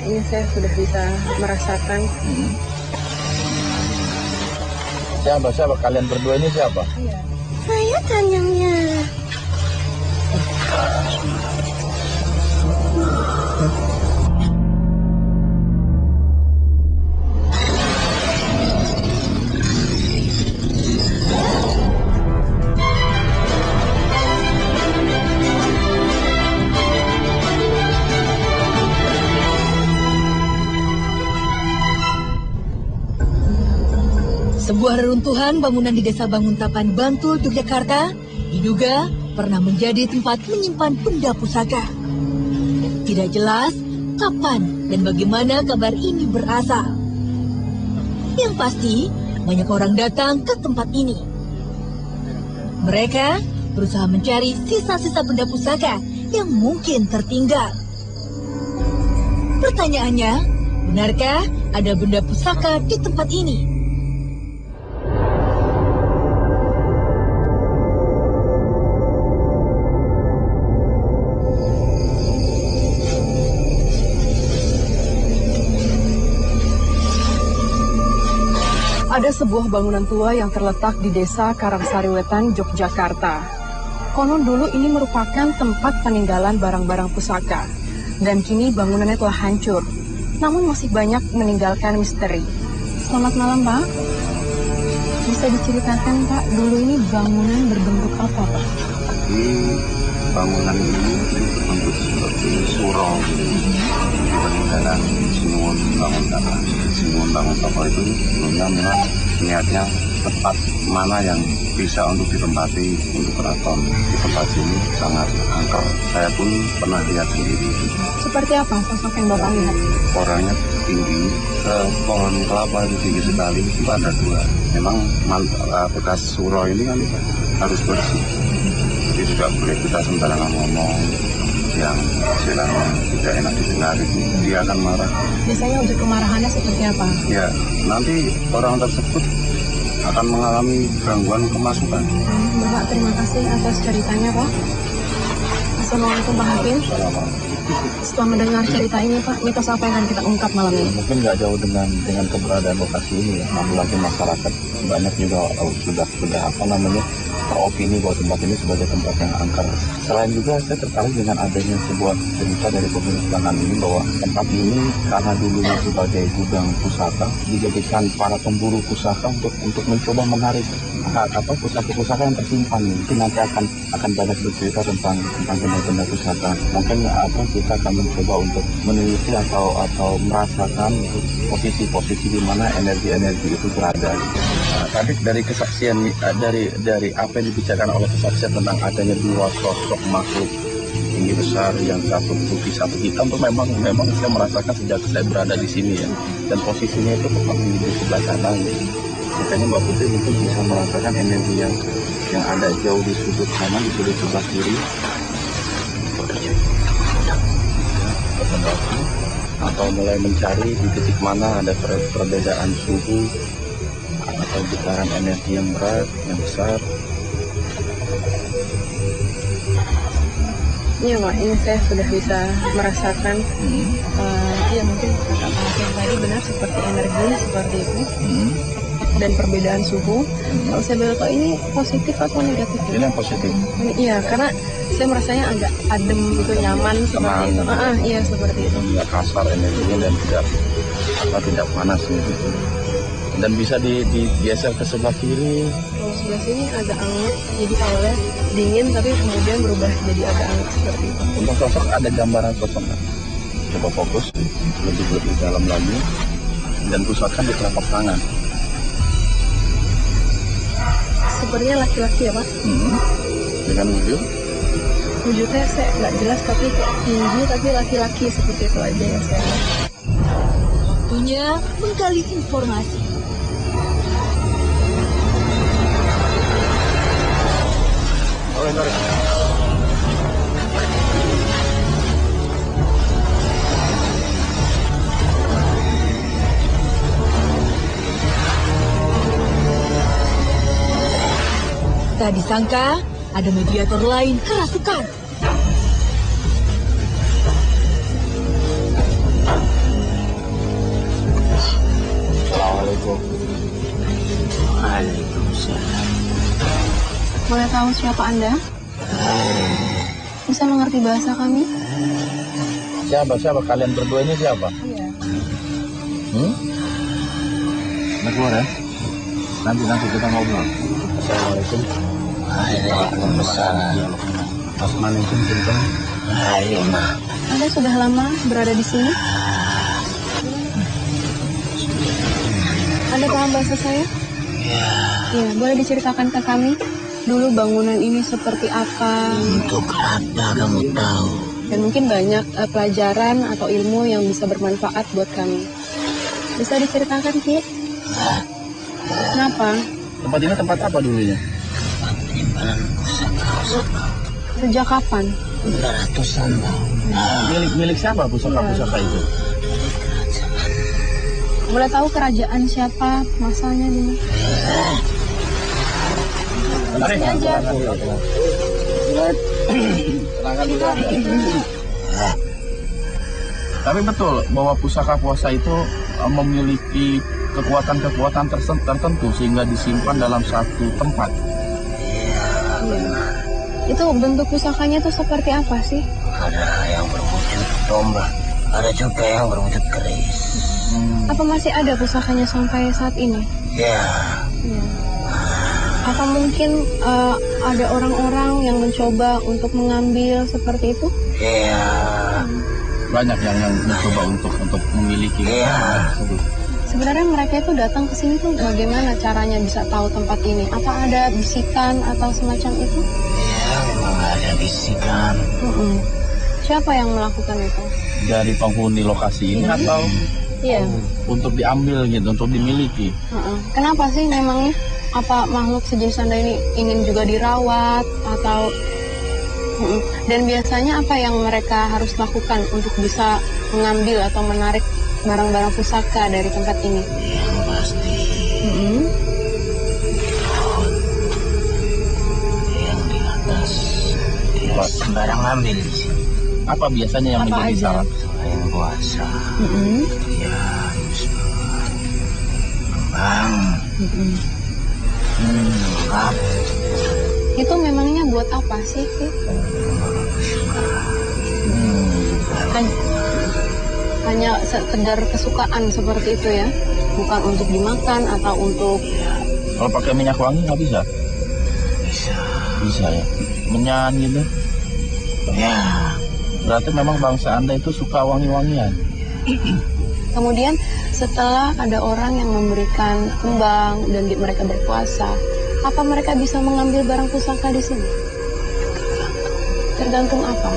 ini saya sudah bisa merasakan. Siapa kalian berdua ini siapa? Iya. Saya Tanyangnya. Sebuah reruntuhan bangunan di Desa Banguntapan, Bantul, Yogyakarta diduga pernah menjadi tempat menyimpan benda pusaka. Tidak jelas kapan dan bagaimana kabar ini berasal. Yang pasti, banyak orang datang ke tempat ini. Mereka berusaha mencari sisa-sisa benda pusaka yang mungkin tertinggal. Pertanyaannya, benarkah ada benda pusaka di tempat ini? Ada sebuah bangunan tua yang terletak di Desa Karangsari-Wetan, Yogyakarta. Konon dulu ini merupakan tempat peninggalan barang-barang pusaka. Dan kini bangunannya telah hancur. Namun masih banyak meninggalkan misteri. Selamat malam, Pak. Bisa diceritakan, Pak, dulu ini bangunan berbentuk apa, Pak? Bangunan ini berbentuk seperti surau. Peninggalan Sinuwun Banguntapa. Sinuwun Banguntapa itu sebelumnya memang niatnya tempat mana yang bisa untuk ditempati untuk keraton. Di tempat sini sangat angker. Saya pun pernah lihat sendiri. Seperti apa sosok yang Bapak lihat? Orangnya tinggi, pohon kelapa itu tinggi sekali, itu ada dua. Memang bekas surau ini kan harus bersih. Jadi tidak boleh kita sembarangan ngomong yang istilahnya tidak enak didengar itu, dia akan marah. Biasanya wujud kemarahannya seperti apa? Ya, nanti orang tersebut akan mengalami gangguan kemasukan. Bapak, terima kasih atas ceritanya, Pak. Assalamualaikum, Pak Hakim. Setelah mendengar cerita ini, Pak, mitos apa yang akan kita ungkap malam ini? Mungkin nggak jauh dengan keberadaan lokasi ini ya. Apalagi masyarakat banyak juga sudah teropini bahwa tempat ini sebagai tempat yang angker. Selain juga saya tertarik dengan adanya sebuah cerita dari pemilik lahan ini bahwa tempat ini karena dulunya sebagai gudang pusaka dijadikan para pemburu pusaka untuk mencoba menarik pusaka-pusaka yang tersimpan. Mungkin nanti akan banyak bercerita tentang benda-benda pusaka. Mungkin kita akan mencoba untuk meneliti atau merasakan posisi-posisi di mana energi-energi itu berada. Tadi dari kesaksian dari apa yang dibicarakan oleh kesaksian tentang adanya dua sosok makhluk tinggi besar, yang satu putih satu hitam, itu memang saya merasakan sejak saya berada di sini ya, dan posisinya itu tepat di sebelah kanan. Makanya Mbak Putri mungkin bisa merasakan energi yang ada jauh di sudut kanan, di sudut sebelah kiri, atau mulai mencari di titik mana ada perbedaan suhu atau getaran energi yang berat, yang besar. Iya, Pak, ini saya sudah bisa merasakan. Iya, mungkin kata Pak Hakim tadi benar, seperti energi, seperti itu. Dan perbedaan suhu. Kalau saya boleh tahu, ini positif atau negatif? Ini yang positif. Iya, karena saya merasanya agak adem gitu, nyaman seperti itu. Iya, seperti itu. Tidak kasar energinya dan tidak panas gitu. Dan bisa digeser ke sebelah kiri. Kalau sebelah sini agak hangat, jadi awalnya dingin tapi kemudian berubah jadi agak hangat seperti itu. Untuk sosok ada gambaran sosok nggak? Coba fokus lebih dalam lagi dan pusatkan di telapak tangan. Sepertinya laki-laki ya, Pak? Dengan wujud? Wujudnya saya nggak jelas, tapi kayak tinggi, tapi laki-laki, seperti itu aja yang saya lihat. Waktunya menggali informasi. Tak disangka, ada mediator lain kerasukan. Assalamualaikum. Waalaikumsalam. Boleh tahu siapa Anda? Bisa mengerti bahasa kami? Siapa kalian berdua ini siapa? Iya. Nah, keluar ya. Nanti kita ngobrol. Assalamualaikum. Waalaikumsalam. Mas Manekin Sinten. Ayo, Ma. Anda sudah lama berada di sini? Anda paham bahasa saya? Iya, boleh diceritakan ke kami? Dulu bangunan ini seperti apa? Untuk apa kamu tahu? Dan mungkin banyak pelajaran atau ilmu yang bisa bermanfaat buat kami. Bisa diceritakan, Ki? Kenapa? Tempat ini tempat apa dulunya? Penyimpanan pusaka. Sejak kapan? Udah ratusan tahun. Milik siapa pusaka-pusaka itu? Boleh tahu kerajaan siapa? Masanya dulu. Tarik aja. Tapi betul bahwa pusaka puasa itu memiliki kekuatan-kekuatan tertentu sehingga disimpan dalam satu tempat. Itu bentuk pusakanya itu seperti apa sih? Ada yang berwujud domba, ada juga yang berwujud keris. Apa masih ada pusakanya sampai saat ini? Ya, Ya. Apa mungkin ada orang-orang yang mencoba untuk mengambil seperti itu? ya, Banyak yang mencoba untuk memiliki ya. Sebenarnya mereka itu datang ke sini tuh bagaimana caranya bisa tahu tempat ini? Apa ada bisikan atau semacam itu? Ya, memang ada bisikan. Siapa yang melakukan itu? dari penghuni lokasi ini atau Iya. untuk diambil gitu, untuk dimiliki. Kenapa sih memangnya? Apa makhluk sejenis Anda ini ingin juga dirawat atau dan biasanya apa yang mereka harus lakukan untuk bisa mengambil atau menarik barang-barang pusaka dari tempat ini? Yang pasti yang di atas dia sembarang ambil di sini. Apa biasanya yang Apa menjadi aja? syarat? Selain puasa, ya kembang, lengkap, Itu memangnya buat apa sih? Hanya sekedar kesukaan seperti itu ya? Bukan untuk dimakan atau untuk... Kalau pakai minyak wangi nggak bisa? bisa. Bisa ya. Menyan gitu. Ya, Berarti memang bangsa Anda itu suka wangi-wangian. Kemudian setelah ada orang yang memberikan kembang dan mereka berpuasa, apa mereka bisa mengambil barang pusaka di sini? Tergantung apa?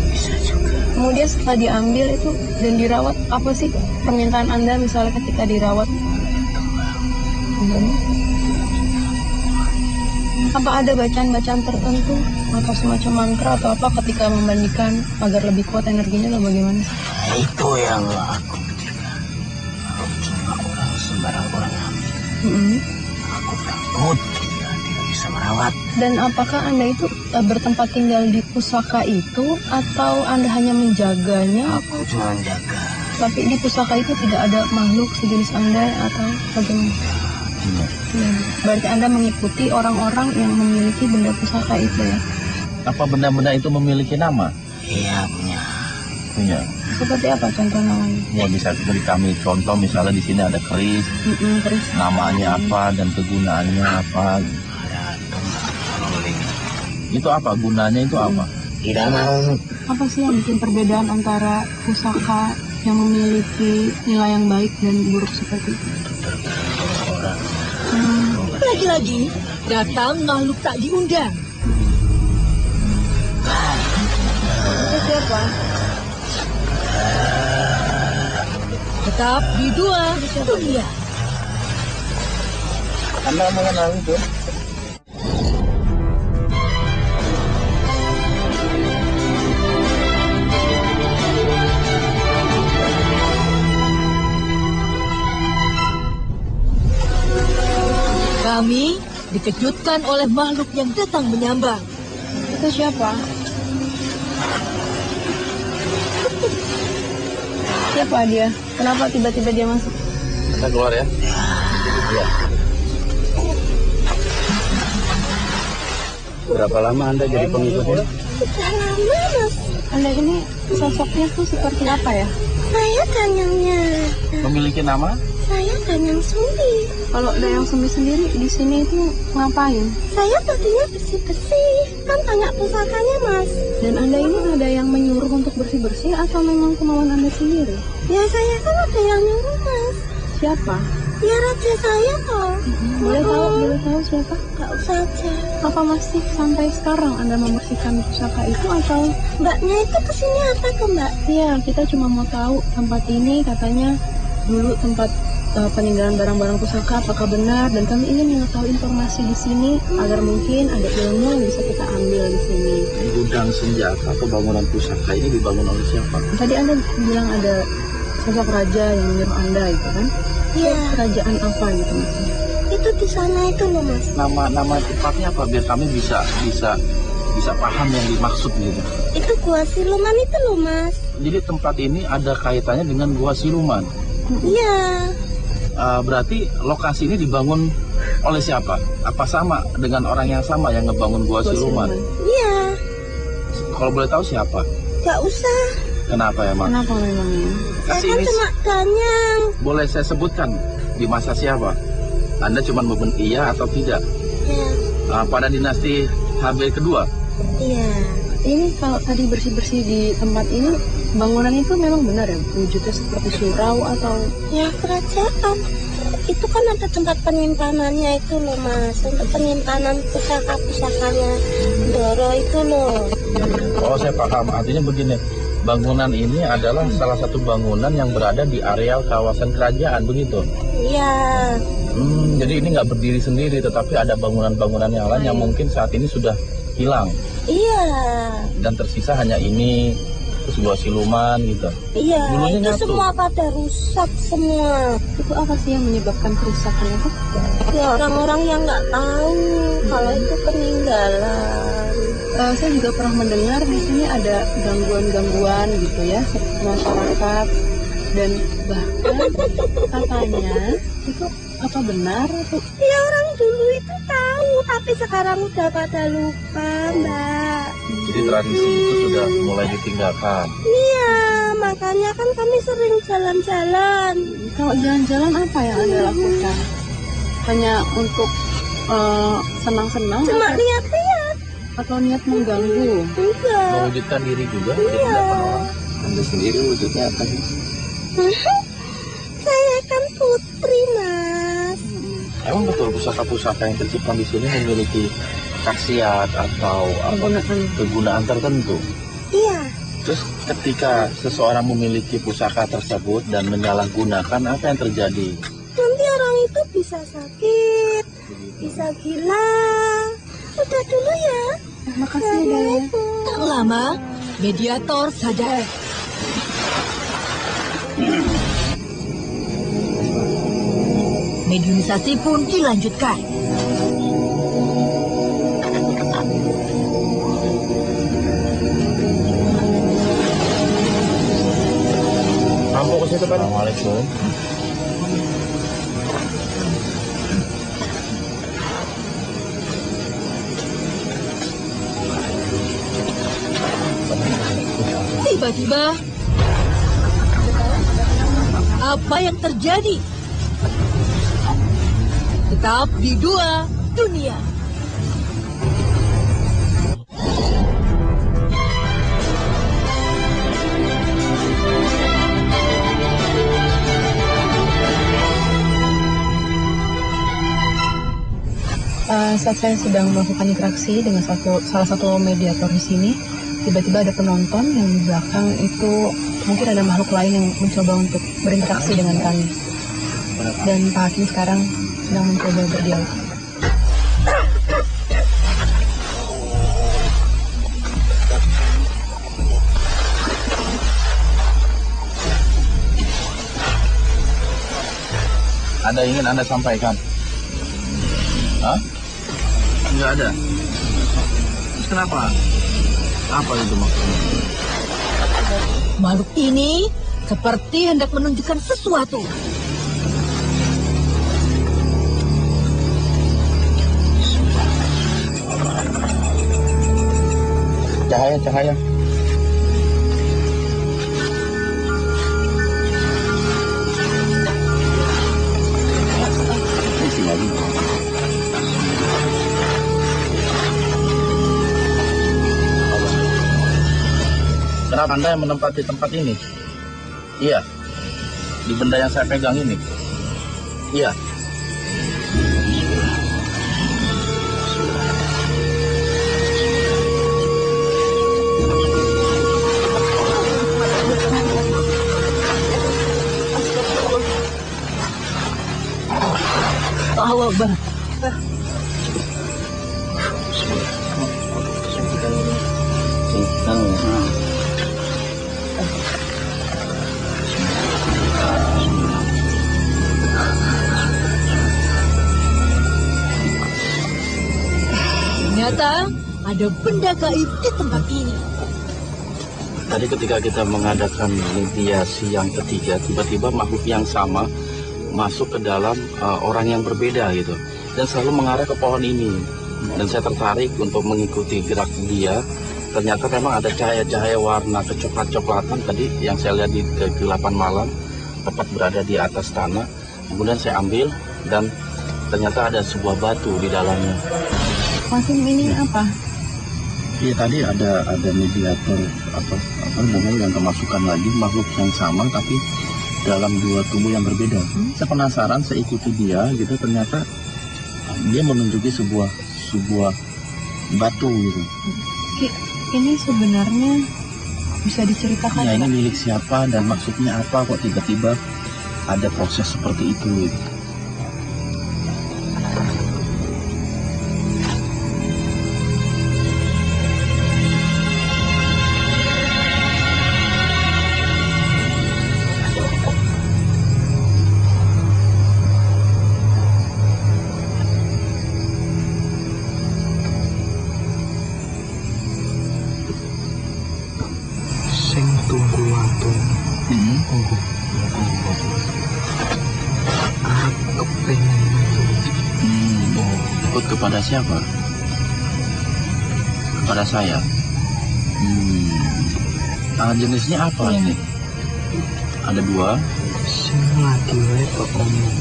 bisa juga. Kemudian setelah diambil itu dan dirawat, apa sih permintaan Anda misalnya ketika dirawat? Apa ada bacaan-bacaan tertentu atau semacam mantra atau apa ketika memandikan agar lebih kuat energinya atau bagaimana? Nah, itu yang aku pikirkan. Kalau orang sembarang orang ambil, aku takut dia tidak bisa merawat. Dan apakah Anda itu bertempat tinggal di pusaka itu atau Anda hanya menjaganya? Aku cuma menjaga. Tapi di pusaka itu tidak ada makhluk sejenis Anda atau bagaimana? Ya, berarti Anda mengikuti orang-orang yang memiliki benda pusaka itu ya? Apa benda-benda itu memiliki nama? Iya, punya. Punya. Seperti apa contoh namanya? Ya bisa beri kami contoh, misalnya di sini ada keris, Terus namanya apa dan kegunaannya apa. Ada tombak rolling. Itu apa gunanya, itu apa? Tidak mau. apa sih yang bikin perbedaan antara pusaka yang memiliki nilai yang baik dan buruk seperti itu? Orang. Lagi-lagi, datang makhluk tak diundang. Itu siapa? Tetap di dua dunia. Anda mengenal itu? Kami dikejutkan oleh makhluk yang datang menyambar. Itu siapa? Siapa dia? Kenapa tiba-tiba dia masuk? Kita keluar ya. Ya. Berapa lama Anda jadi pengikutnya? Sudah lama, Mas. Anda ini sosoknya tuh seperti apa ya? Saya Danyangnya. Memiliki nama? Saya Danyang Sumi. Kalau Dayang Sumi sendiri di sini itu ngapain? Saya tadinya bersih-bersih. Kan banyak pusakanya, Mas. Dan Anda ini ada yang menyuruh untuk bersih-bersih atau memang kemauan Anda sendiri? Ya saya kan ada yang nyuruh, Mas. Siapa? Ya raja saya kok. Boleh tahu siapa? Gak usah aja. Apa masih sampai sekarang Anda membersihkan pusaka itu atau? Mbaknya itu kesini apa ke Mbak? Iya, kita cuma mau tahu tempat ini katanya dulu tempat peninggalan barang-barang pusaka, apakah benar? Dan kami ingin mengetahui informasi di sini agar mungkin ada ilmu yang bisa kita ambil di sini. Gudang senjata atau bangunan pusaka ini dibangun oleh siapa? Tadi Anda bilang ada sosok raja yang menyuruh Anda itu kan? Iya. Kerajaan apa gitu maksudnya? Itu di sana itu loh, Mas. Nama tempatnya apa biar kami bisa paham yang dimaksud gitu. Itu Gua Siluman itu loh, Mas. Jadi tempat ini ada kaitannya dengan Gua Siluman. Iya. Berarti lokasi ini dibangun oleh siapa? Apa sama dengan orang yang sama yang ngebangun Gua Siluman? Iya. Kalau boleh tahu siapa? Gak usah. Kenapa emang? Kenapa memangnya? Saya Kasih kan ini cuma Danyang. boleh saya sebutkan di masa siapa? Anda cuma iya atau tidak? Ya. Pada dinasti HB kedua? Iya. Ini kalau tadi bersih-bersih di tempat ini, bangunan itu memang benar ya? Wujudnya seperti surau atau? Ya kerajaan. Itu kan ada tempat penyimpanannya itu loh, Mas. Untuk penyimpanan pusaka-pusakanya Doro itu loh. Oh, saya paham. Artinya begini, bangunan ini adalah salah satu bangunan yang berada di areal kawasan kerajaan, begitu? Iya. Jadi ini nggak berdiri sendiri, tetapi ada bangunan-bangunan yang lain yang mungkin saat ini sudah hilang. Iya. Dan tersisa hanya ini, terus Gua Siluman gitu. Iya, Dulunya itu nyatu. semua pada rusak semua. Itu apa sih yang menyebabkan kerusakan itu? Ya orang-orang yang nggak tahu kalau itu peninggalan. Saya juga pernah mendengar di sini ada gangguan-gangguan gitu ya, masyarakat dan bahkan katanya itu apa benar atau? Ya orang dulu itu tahu, tapi sekarang udah pada lupa, Mbak. Jadi tradisi itu sudah mulai ditinggalkan. Iya, makanya kan kami sering jalan-jalan. Kalau jalan-jalan apa yang Anda lakukan? Hanya untuk senang-senang Cuma atau, lihat-lihat. atau niat mengganggu? Enggak. Mewujudkan diri juga, jadi hadapan orang. Anda sendiri wujudnya apa sih? Saya kan putri, Mas. Emang betul pusaka-pusaka yang tercipta di sini memiliki khasiat atau kegunaan tertentu? Iya. Terus ketika seseorang memiliki pusaka tersebut dan menyalahgunakan, apa yang terjadi? Nanti orang itu bisa sakit, bisa gila. Udah dulu ya. Makasih ya. Tak lama, mediator sadar. Mediumisasi pun dilanjutkan. Mampu ke situ, Pak. Assalamualaikum. Tiba-tiba, apa yang terjadi? Tetap di Dua Dunia. Saat saya sedang melakukan interaksi dengan salah satu mediator di sini, tiba-tiba ada penonton yang di belakang itu mungkin ada makhluk lain yang mencoba untuk berinteraksi dengan kami. Dan Pak Hakim sekarang sedang mencoba berdialog. Ada ingin Anda sampaikan? Hah? Enggak ada. Terus kenapa? Apa itu maksudnya? Makhluk ini seperti hendak menunjukkan sesuatu. Cahaya. Isi lagi. Kenapa Anda yang menempati tempat ini? Iya. Di benda yang saya pegang ini? Iya. Allah Akbar. Ternyata ada benda gaib di tempat ini. Tadi ketika kita mengadakan mediasi yang ketiga, tiba-tiba makhluk yang sama masuk ke dalam orang yang berbeda gitu, dan selalu mengarah ke pohon ini. Dan saya tertarik untuk mengikuti gerak dia. Ternyata memang ada cahaya-cahaya warna kecoklat-coklatan tadi yang saya lihat di kegelapan malam, tepat berada di atas tanah. Kemudian saya ambil dan ternyata ada sebuah batu di dalamnya. Maksud ini apa? Iya, tadi ada mediator apa namanya yang kemasukan lagi, makhluk yang sama tapi dalam dua tubuh yang berbeda. Saya penasaran, saya ikuti dia gitu, ternyata dia menunjuki sebuah batu gitu. Ini sebenarnya bisa diceritakan? Ya, ini milik siapa dan maksudnya apa kok tiba-tiba ada proses seperti itu gitu. Sing tunggu waktu. Aku pengen Ikut kepada siapa? Kepada saya. Jenisnya apa ini? Ada dua. sing lagi wae kok ngomong.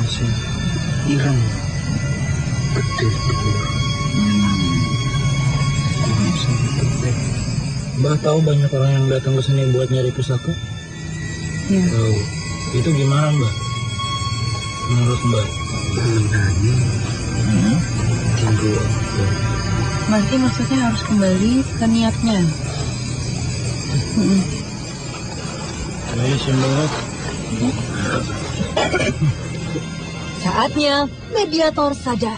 Sing ireng gede dhuwur. Mbak tahu banyak orang yang datang ke sini buat nyari pusaka? Ya. Tahu. Itu gimana Mbak? Menurut Mbak? Tunggu. Berarti maksudnya harus kembali ke niatnya. Ayo Mbak. Saatnya mediator sadar.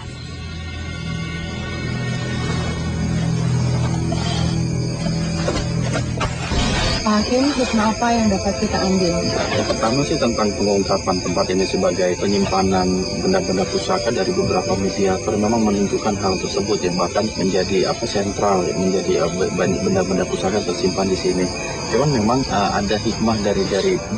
Pak Hakim, hikmah apa yang dapat kita ambil? Yang pertama sih tentang pengungkapan tempat ini sebagai penyimpanan benda-benda pusaka dari beberapa mediator memang menunjukkan hal tersebut ya, bahkan menjadi sentral, menjadi banyak benda-benda pusaka tersimpan di sini. Cuman memang ada hikmah dari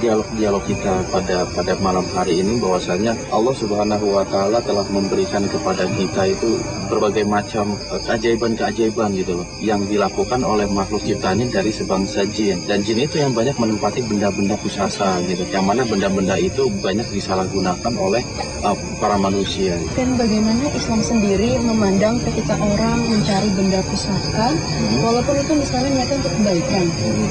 dialog-dialog kita pada malam hari ini, bahwasanya Allah Subhanahu wa Ta'ala telah memberikan kepada kita itu berbagai macam keajaiban-keajaiban gitu loh, yang dilakukan oleh makhluk ciptaannya dari sebangsa jin. Dan jin itu yang banyak menempati benda-benda pusaka gitu, yang mana benda-benda itu banyak disalahgunakan oleh para manusia. Dan bagaimana Islam sendiri memandang ketika orang mencari benda pusaka, walaupun itu misalnya niatnya untuk kebaikan,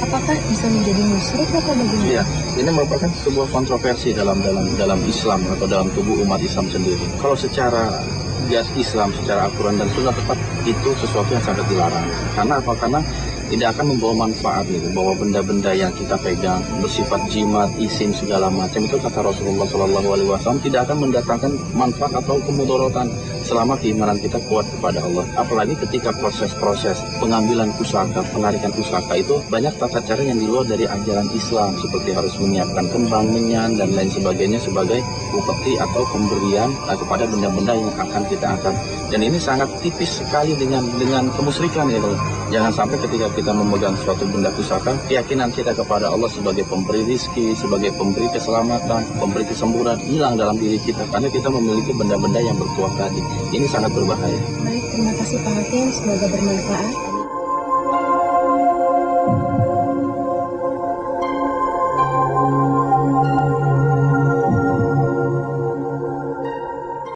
apakah bisa menjadi musyrik atau bagaimana? Iya, ini merupakan sebuah kontroversi dalam Islam atau dalam tubuh umat Islam sendiri. Kalau secara Islam, secara aturan dan sunnah tepat, itu sesuatu yang sangat dilarang. Karena apa? Karena tidak akan membawa manfaat gitu, bahwa benda-benda yang kita pegang bersifat jimat, isim segala macam itu kata Rasulullah SAW tidak akan mendatangkan manfaat atau kemudorotan selama keimanan kita kuat kepada Allah. Apalagi ketika proses-proses pengambilan pusaka, penarikan pusaka itu banyak tata cara yang di luar dari ajaran Islam, seperti harus menyiapkan kembang, menyan dan lain sebagainya sebagai upeti atau pemberian kepada benda-benda yang akan kita angkat. Dan ini sangat tipis sekali dengan kemusyrikan gitu. Jangan sampai ketika kita memegang suatu benda pusaka, keyakinan kita kepada Allah sebagai pemberi rizki, sebagai pemberi keselamatan, pemberi kesembuhan hilang dalam diri kita karena kita memiliki benda-benda yang bertuah tadi. Ini sangat berbahaya. Baik, terima kasih Pak Hakim. Semoga bermanfaat.